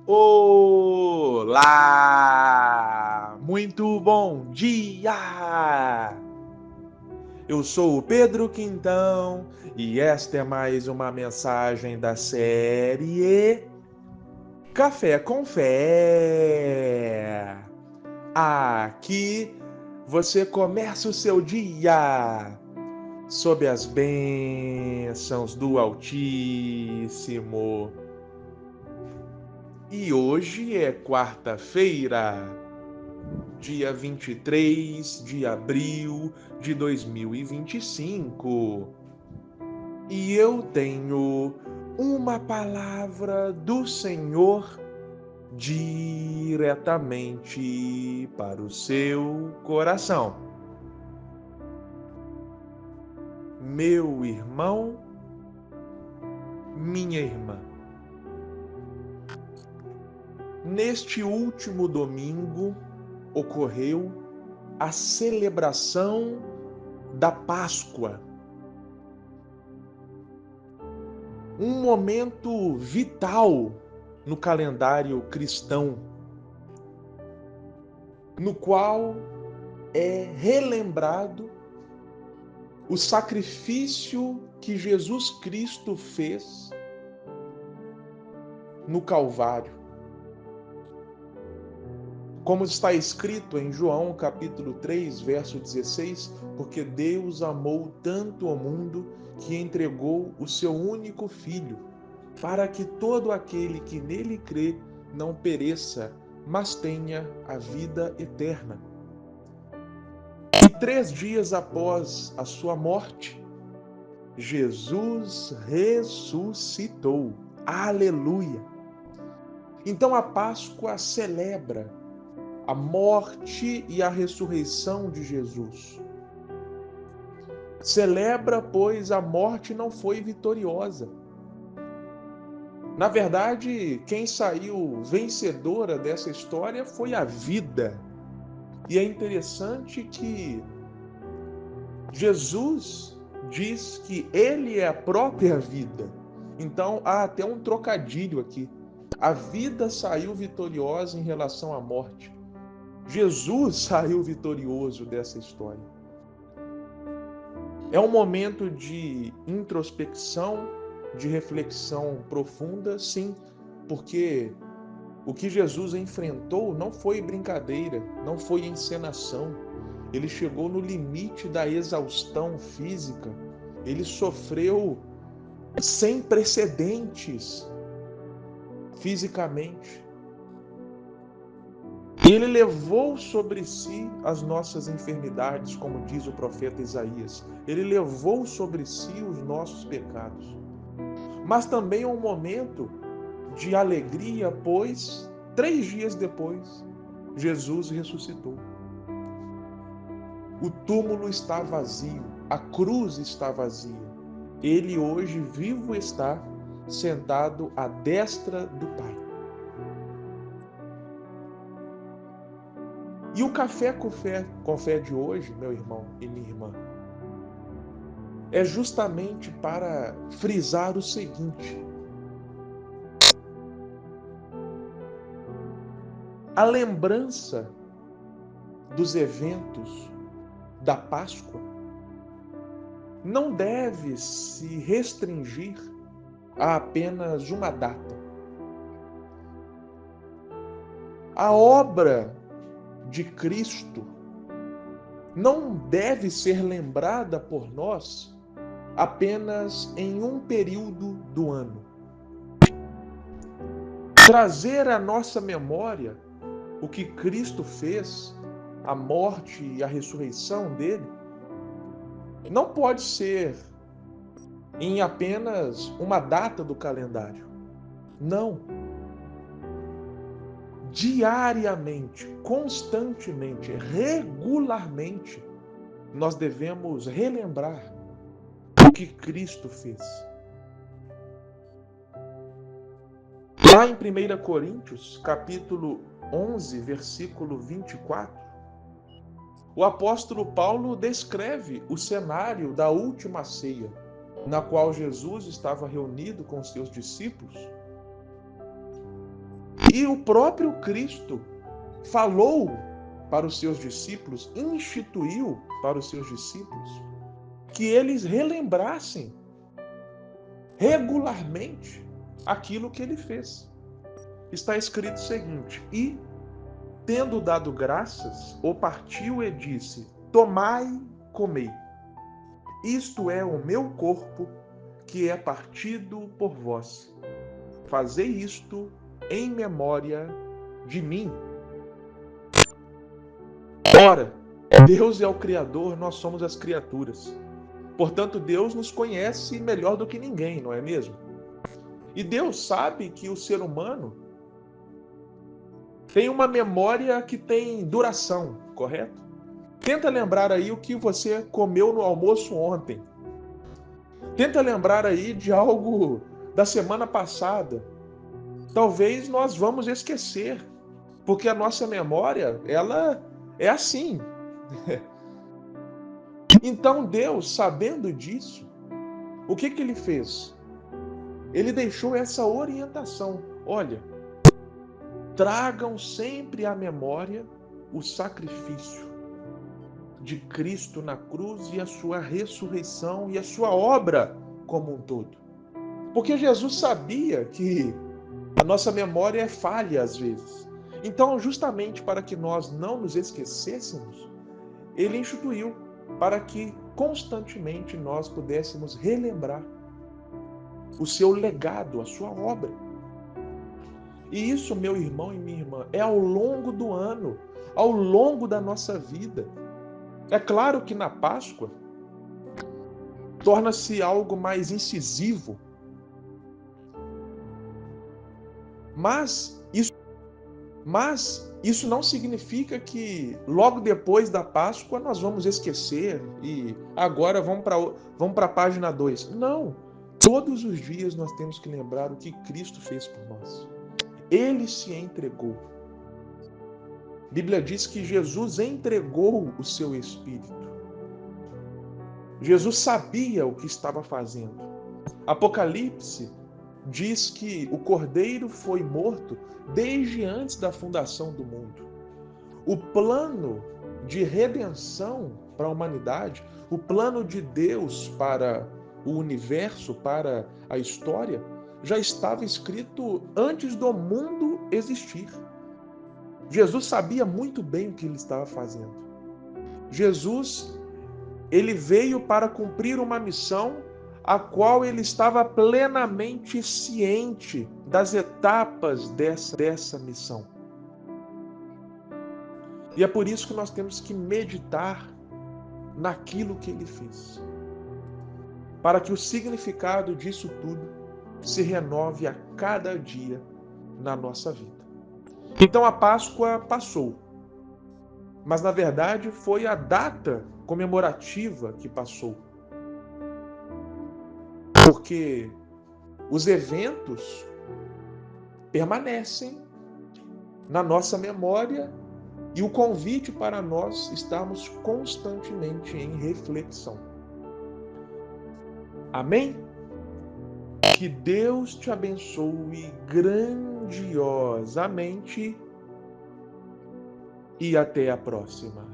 Olá! Muito bom dia! Eu sou o Pedro Quintão e esta é mais uma mensagem da série Café com Fé. Aqui você começa o seu dia sob as bênçãos do Altíssimo. E hoje é quarta-feira, dia 23 de abril de 2025. E eu tenho uma palavra do Senhor diretamente para o seu coração. Meu irmão, minha irmã, neste último domingo ocorreu a celebração da Páscoa. Um momento vital no calendário cristão, no qual é relembrado o sacrifício que Jesus Cristo fez no Calvário. Como está escrito em João capítulo 3, verso 16, porque Deus amou tanto o mundo que entregou o seu único Filho, para que todo aquele que nele crê não pereça, mas tenha a vida eterna. E 3 dias após a sua morte, Jesus ressuscitou. Aleluia! Então a Páscoa celebra a morte e a ressurreição de Jesus. Celebra, pois a morte não foi vitoriosa. Na verdade, quem saiu vencedora dessa história foi a vida. E é interessante que Jesus diz que ele é a própria vida. Então há até um trocadilho aqui. A vida saiu vitoriosa em relação à morte. Jesus saiu vitorioso dessa história. É um momento de introspecção, de reflexão profunda, sim, porque o que Jesus enfrentou não foi brincadeira, não foi encenação. Ele chegou no limite da exaustão física. Ele sofreu sem precedentes fisicamente. Ele levou sobre si as nossas enfermidades, como diz o profeta Isaías. Ele levou sobre si os nossos pecados. Mas também é um momento de alegria, pois 3 dias depois, Jesus ressuscitou. O túmulo está vazio, a cruz está vazia. Ele hoje vivo está, sentado à destra do Pai. E o café com fé de hoje, meu irmão e minha irmã, é justamente para frisar o seguinte: a lembrança dos eventos da Páscoa não deve se restringir a apenas uma data. A obra de Cristo não deve ser lembrada por nós apenas em um período do ano. Trazer à nossa memória o que Cristo fez, a morte e a ressurreição dele, não pode ser em apenas uma data do calendário. Não. Diariamente, constantemente, regularmente, nós devemos relembrar o que Cristo fez. Lá em 1 Coríntios, capítulo 11, versículo 24, o apóstolo Paulo descreve o cenário da última ceia, na qual Jesus estava reunido com seus discípulos. E o próprio Cristo falou para os seus discípulos, instituiu para os seus discípulos, que eles relembrassem regularmente aquilo que ele fez. Está escrito o seguinte: e, tendo dado graças, o partiu e disse: tomai, comei. Isto é o meu corpo, que é partido por vós. Fazei isto em memória de mim. Ora, Deus é o Criador, nós somos as criaturas. Portanto, Deus nos conhece melhor do que ninguém, não é mesmo? E Deus sabe que o ser humano tem uma memória que tem duração, correto? Tenta lembrar aí o que você comeu no almoço ontem. Tenta lembrar aí de algo da semana passada. Talvez nós vamos esquecer, porque a nossa memória, ela é assim. Então Deus, sabendo disso, o que ele fez? Ele deixou essa orientação. Olha, tragam sempre à memória o sacrifício de Cristo na cruz e a sua ressurreição e a sua obra como um todo. Porque Jesus sabia que a nossa memória é falha às vezes. Então, justamente para que nós não nos esquecêssemos, ele instituiu para que constantemente nós pudéssemos relembrar o seu legado, a sua obra. E isso, meu irmão e minha irmã, é ao longo do ano, ao longo da nossa vida. É claro que na Páscoa torna-se algo mais incisivo, mas isso não significa que logo depois da Páscoa nós vamos esquecer e agora vamos para a página 2. Não, todos os dias nós temos que lembrar o que Cristo fez por nós. Ele se entregou. A Bíblia diz que Jesus entregou o seu Espírito. Jesus sabia o que estava fazendo. Apocalipse diz que o Cordeiro foi morto desde antes da fundação do mundo. O plano de redenção para a humanidade, o plano de Deus para o universo, para a história, já estava escrito antes do mundo existir. Jesus sabia muito bem o que ele estava fazendo. Jesus, ele veio para cumprir uma missão a qual ele estava plenamente ciente das etapas dessa missão. E é por isso que nós temos que meditar naquilo que ele fez, para que o significado disso tudo se renove a cada dia na nossa vida. Então a Páscoa passou, mas na verdade foi a data comemorativa que passou. Porque os eventos permanecem na nossa memória e o convite para nós estarmos constantemente em reflexão. Amém? Que Deus te abençoe grandiosamente e até a próxima.